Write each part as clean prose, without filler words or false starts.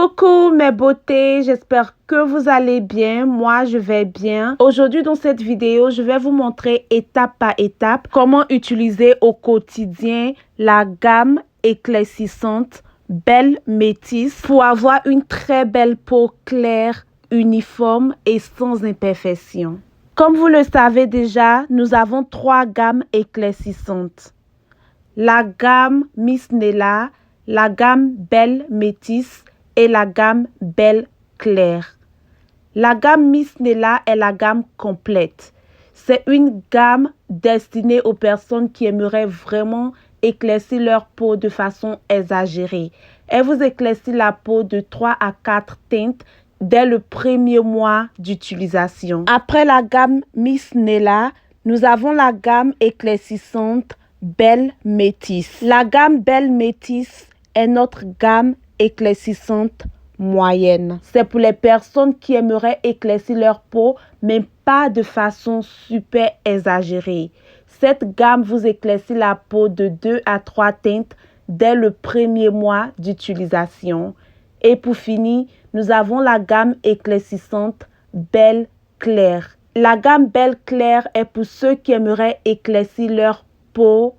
Coucou mes beautés, j'espère que vous allez bien. Moi, je vais bien. Aujourd'hui, dans cette vidéo, je vais vous montrer étape par étape comment utiliser au quotidien la gamme éclaircissante Belle Métis pour avoir une très belle peau claire, uniforme et sans imperfection. Comme vous le savez déjà, nous avons 3 gammes éclaircissantes. La gamme Miss Nella, la gamme Belle Métis et la gamme Belle Claire. La gamme Miss Nella est la gamme complète. C'est une gamme destinée aux personnes qui aimeraient vraiment éclaircir leur peau de façon exagérée. Elle vous éclaircit la peau de 3 à 4 teintes dès le premier mois d'utilisation. Après la gamme Miss Nella, nous avons la gamme éclaircissante Belle Métis. La gamme Belle Métis est notre gamme éclaircissante moyenne. C'est pour les personnes qui aimeraient éclaircir leur peau, mais pas de façon super exagérée. Cette gamme vous éclaircit la peau de 2 à 3 teintes dès le premier mois d'utilisation. Et pour finir, nous avons la gamme éclaircissante Belle Claire. La gamme Belle Claire est pour ceux qui aimeraient éclaircir leur peau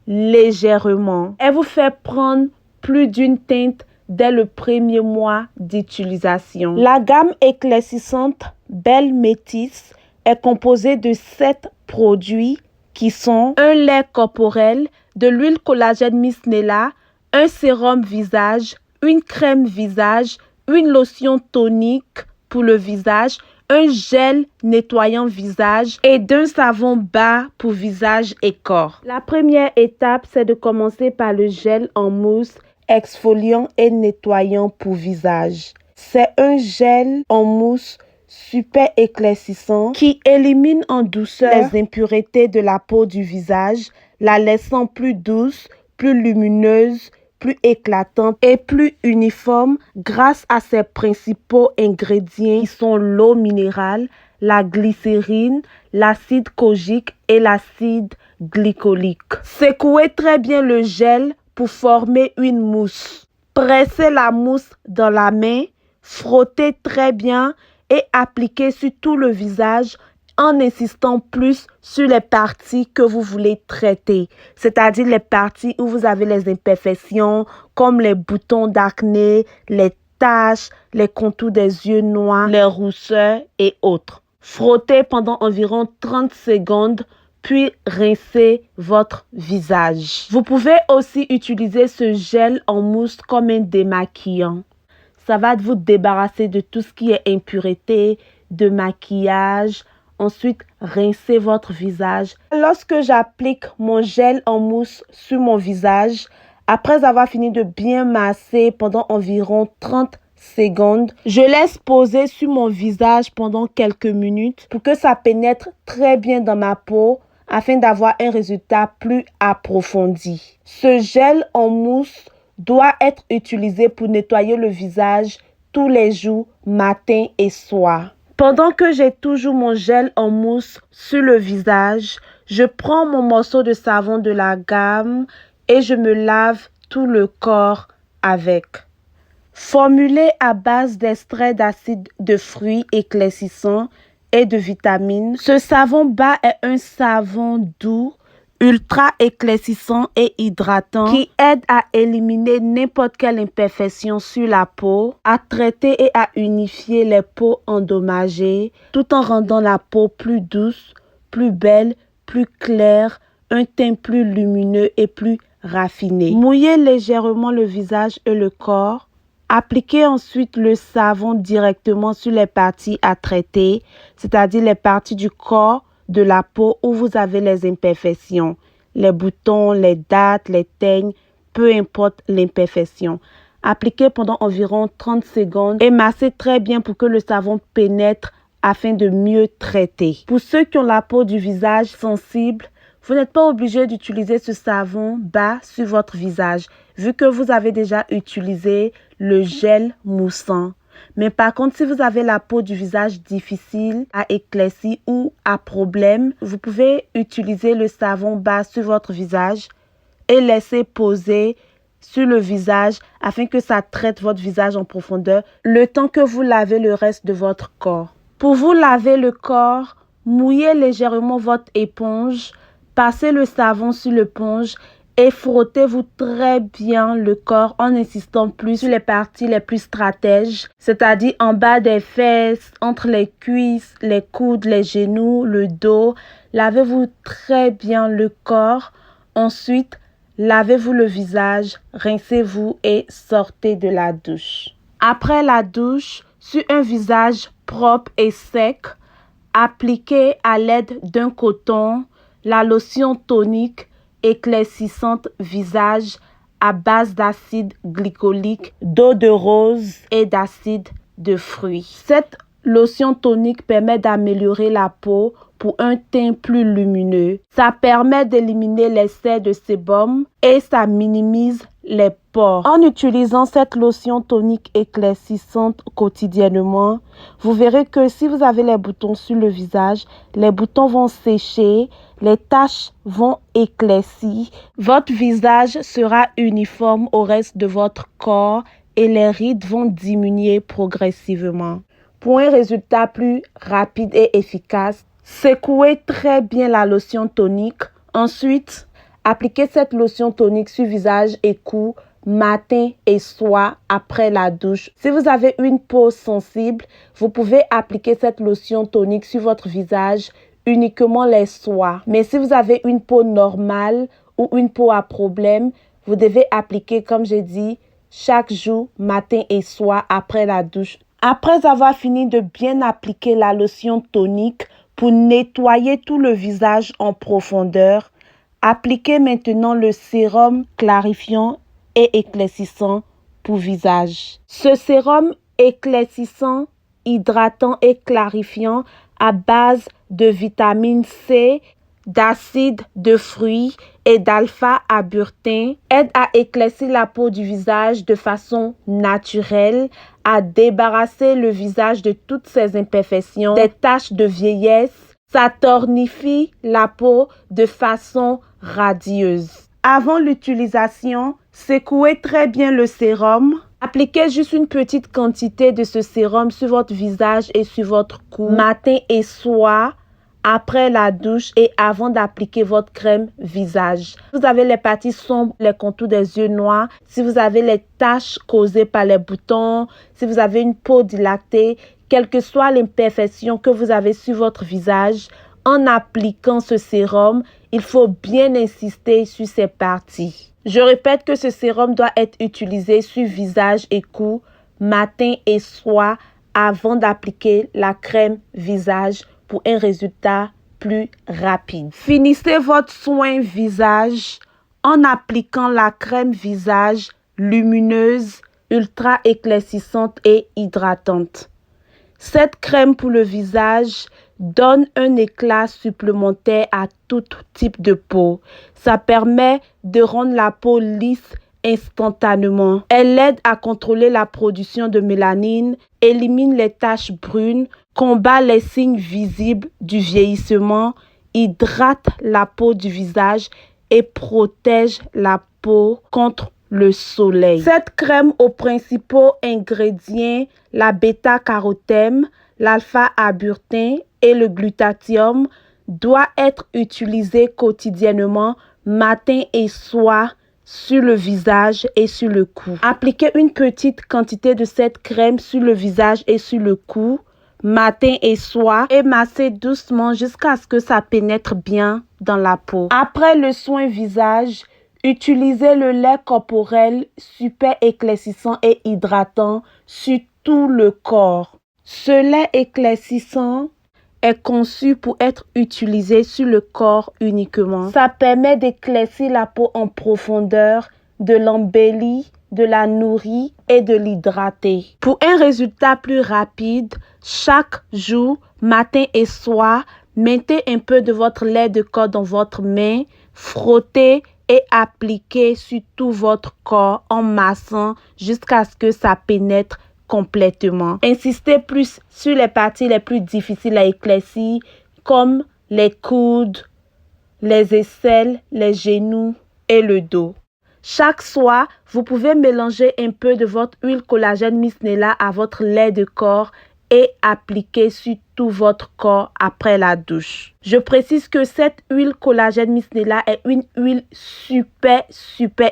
légèrement. Elle vous fait prendre plus d'une teinte dès le premier mois d'utilisation. La gamme éclaircissante Belle Métis est composée de 7 produits qui sont un lait corporel, de l'huile collagène Miss Nella, un sérum visage, une crème visage, une lotion tonique pour le visage, un gel nettoyant visage et d'un savon bas pour visage et corps. La première étape, c'est de commencer par le gel en mousse exfoliant et nettoyant pour visage. C'est un gel en mousse super éclaircissant qui élimine en douceur les impuretés de la peau du visage, la laissant plus douce, plus lumineuse, plus éclatante et plus uniforme grâce à ses principaux ingrédients qui sont l'eau minérale, la glycérine, l'acide kojique et l'acide glycolique. Secouez très bien le gel pour former une mousse. Pressez la mousse dans la main, frottez très bien et appliquez sur tout le visage en insistant plus sur les parties que vous voulez traiter, c'est-à-dire les parties où vous avez les imperfections comme les boutons d'acné, les taches, les contours des yeux noirs, les rousseurs et autres. Frottez pendant environ 30 secondes puis rincez votre visage. Vous pouvez aussi utiliser ce gel en mousse comme un démaquillant. Ça va vous débarrasser de tout ce qui est impureté, de maquillage. Ensuite, rincez votre visage. Lorsque j'applique mon gel en mousse sur mon visage, après avoir fini de bien masser pendant environ 30 secondes, je laisse poser sur mon visage pendant quelques minutes pour que ça pénètre très bien dans ma peau afin d'avoir un résultat plus approfondi. Ce gel en mousse doit être utilisé pour nettoyer le visage tous les jours, matin et soir. Pendant que j'ai toujours mon gel en mousse sur le visage, je prends mon morceau de savon de la gamme et je me lave tout le corps avec. Formulé à base d'extrait d'acide de fruits éclaircissant et de vitamines, ce savon bas est un savon doux, ultra éclaircissant et hydratant qui aide à éliminer n'importe quelle imperfection sur la peau, à traiter et à unifier les peaux endommagées tout en rendant la peau plus douce, plus belle, plus claire, un teint plus lumineux et plus raffiné. Mouillez légèrement le visage et le corps. Appliquez ensuite le savon directement sur les parties à traiter, c'est-à-dire les parties du corps, de la peau où vous avez les imperfections, les boutons, les dattes, les teignes, peu importe l'imperfection. Appliquez pendant environ 30 secondes et massez très bien pour que le savon pénètre afin de mieux traiter. Pour ceux qui ont la peau du visage sensible, vous n'êtes pas obligé d'utiliser ce savon bas sur votre visage, vu que vous avez déjà utilisé le gel moussant. Mais par contre, si vous avez la peau du visage difficile à éclaircir ou à problème, vous pouvez utiliser le savon bas sur votre visage et laisser poser sur le visage afin que ça traite votre visage en profondeur le temps que vous lavez le reste de votre corps. Pour vous laver le corps, mouillez légèrement votre éponge, passez le savon sur l'éponge et frottez-vous très bien le corps en insistant plus sur les parties les plus stratèges, c'est-à-dire en bas des fesses, entre les cuisses, les coudes, les genoux, le dos. Lavez-vous très bien le corps. Ensuite, lavez-vous le visage, rincez-vous et sortez de la douche. Après la douche, sur un visage propre et sec, appliquez à l'aide d'un coton la lotion tonique éclaircissante visage à base d'acide glycolique, d'eau de rose et d'acide de fruits. Cette lotion tonique permet d'améliorer la peau pour un teint plus lumineux. Ça permet d'éliminer l'excès de sébum et ça minimise les pores. En utilisant cette lotion tonique éclaircissante quotidiennement, vous verrez que si vous avez les boutons sur le visage, les boutons vont sécher, les taches vont éclaircir, votre visage sera uniforme au reste de votre corps et les rides vont diminuer progressivement. Pour un résultat plus rapide et efficace, secouez très bien la lotion tonique. Ensuite, appliquez cette lotion tonique sur visage et cou matin et soir après la douche. Si vous avez une peau sensible, vous pouvez appliquer cette lotion tonique sur votre visage uniquement les soirs. Mais si vous avez une peau normale ou une peau à problème, vous devez appliquer, comme j'ai dit, chaque jour, matin et soir après la douche. Après avoir fini de bien appliquer la lotion tonique pour nettoyer tout le visage en profondeur, appliquez maintenant le sérum clarifiant et éclaircissant pour visage. Ce sérum éclaircissant, hydratant et clarifiant à base de vitamine C, d'acide de fruits et d'alpha-aburtin aide à éclaircir la peau du visage de façon naturelle, à débarrasser le visage de toutes ses imperfections, des taches de vieillesse. Ça tornifie la peau de façon radieuse. Avant l'utilisation, secouez très bien le sérum. Appliquez juste une petite quantité de ce sérum sur votre visage et sur votre cou, matin et soir, après la douche et avant d'appliquer votre crème visage. Si vous avez les parties sombres, les contours des yeux noirs, si vous avez les taches causées par les boutons, si vous avez une peau dilatée, quelle que soit l'imperfection que vous avez sur votre visage, en appliquant ce sérum, il faut bien insister sur ces parties. Je répète que ce sérum doit être utilisé sur visage et cou, matin et soir, avant d'appliquer la crème visage pour un résultat plus rapide. Finissez votre soin visage en appliquant la crème visage lumineuse, ultra éclaircissante et hydratante. Cette crème pour le visage donne un éclat supplémentaire à tout type de peau. Ça permet de rendre la peau lisse instantanément. Elle aide à contrôler la production de mélanine, élimine les taches brunes, combat les signes visibles du vieillissement, hydrate la peau du visage et protège la peau contre le soleil. Cette crème aux principaux ingrédients, la bêta-carotène, l'alpha-aburtin et le glutathion, doit être utilisée quotidiennement, matin et soir, sur le visage et sur le cou. Appliquez une petite quantité de cette crème sur le visage et sur le cou, matin et soir, et massez doucement jusqu'à ce que ça pénètre bien dans la peau. Après le soin visage, utilisez le lait corporel super éclaircissant et hydratant sur tout le corps. Ce lait éclaircissant est conçu pour être utilisé sur le corps uniquement. Ça permet d'éclaircir la peau en profondeur, de l'embellir, de la nourrir et de l'hydrater. Pour un résultat plus rapide, chaque jour, matin et soir, mettez un peu de votre lait de corps dans votre main, frottez et appliquez sur tout votre corps en massant jusqu'à ce que ça pénètre complètement. Insistez plus sur les parties les plus difficiles à éclaircir comme les coudes, les aisselles, les genoux et le dos. Chaque soir, vous pouvez mélanger un peu de votre huile collagène Miss Nella à votre lait de corps et appliquer sur tout votre corps après la douche. Je précise que cette huile collagène Miss Nella est une huile super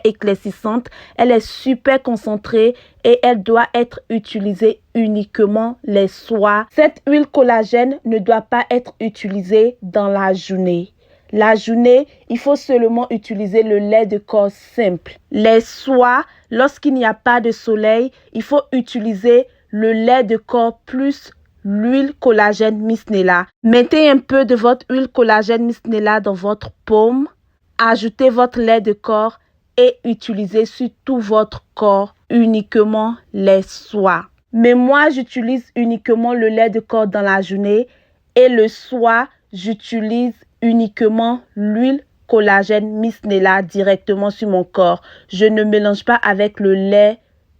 éclaircissante. Elle est super concentrée et elle doit être utilisée uniquement les soirs. Cette huile collagène ne doit pas être utilisée dans la journée. La journée, il faut seulement utiliser le lait de corps simple. Les soirs, lorsqu'il n'y a pas de soleil, il faut utiliser le lait de corps plus l'huile collagène Miss Nella. Mettez un peu de votre huile collagène Miss Nella dans votre paume. Ajoutez votre lait de corps et utilisez sur tout votre corps uniquement les soirs. Mais moi, j'utilise uniquement le lait de corps dans la journée et le soir, j'utilise uniquement l'huile collagène Miss Nella directement sur mon corps. Je ne mélange pas avec le lait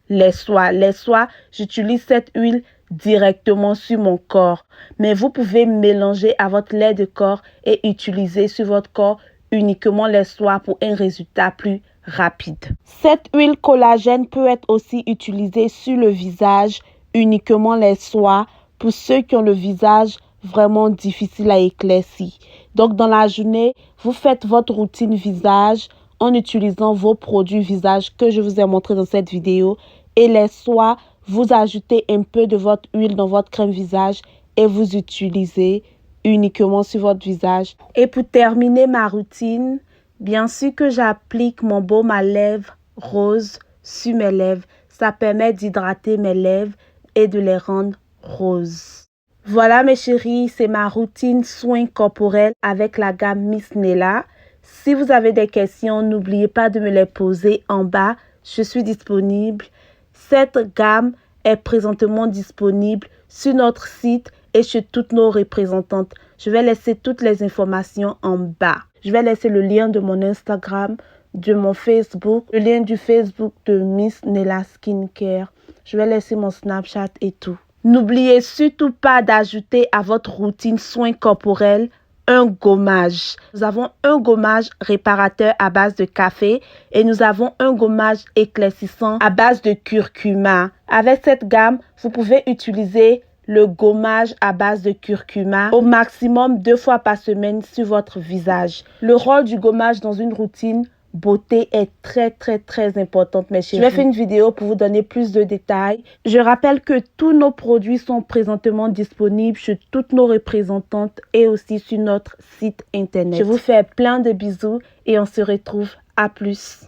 les soirs. Les soirs, j'utilise cette huile directement sur mon corps. Mais vous pouvez mélanger à votre lait de corps et utiliser sur votre corps uniquement les soirs pour un résultat plus rapide. Cette huile collagène peut être aussi utilisée sur le visage uniquement les soirs pour ceux qui ont le visage vraiment difficile à éclaircir. Donc, dans la journée, vous faites votre routine visage en utilisant vos produits visage que je vous ai montré dans cette vidéo. Et les soirs, vous ajoutez un peu de votre huile dans votre crème visage et vous utilisez uniquement sur votre visage. Et pour terminer ma routine, bien sûr que j'applique mon baume à lèvres rose sur mes lèvres. Ça permet d'hydrater mes lèvres et de les rendre roses. Voilà mes chéris, c'est ma routine soins corporels avec la gamme Miss Nella. Si vous avez des questions, n'oubliez pas de me les poser en bas. Je suis disponible. Cette gamme est présentement disponible sur notre site et chez toutes nos représentantes. Je vais laisser toutes les informations en bas. Je vais laisser le lien de mon Instagram, de mon Facebook, le lien du Facebook de Miss Nella Skincare. Je vais laisser mon Snapchat et tout. N'oubliez surtout pas d'ajouter à votre routine soins corporels un gommage. Nous avons un gommage réparateur à base de café et nous avons un gommage éclaircissant à base de curcuma. Avec cette gamme, vous pouvez utiliser le gommage à base de curcuma au maximum 2 fois par semaine sur votre visage. Le rôle du gommage dans une routine beauté est très importante, mes chéris. Je vais faire une vidéo pour vous donner plus de détails. Je rappelle que tous nos produits sont présentement disponibles chez toutes nos représentantes et aussi sur notre site internet. Je vous fais plein de bisous et on se retrouve à plus.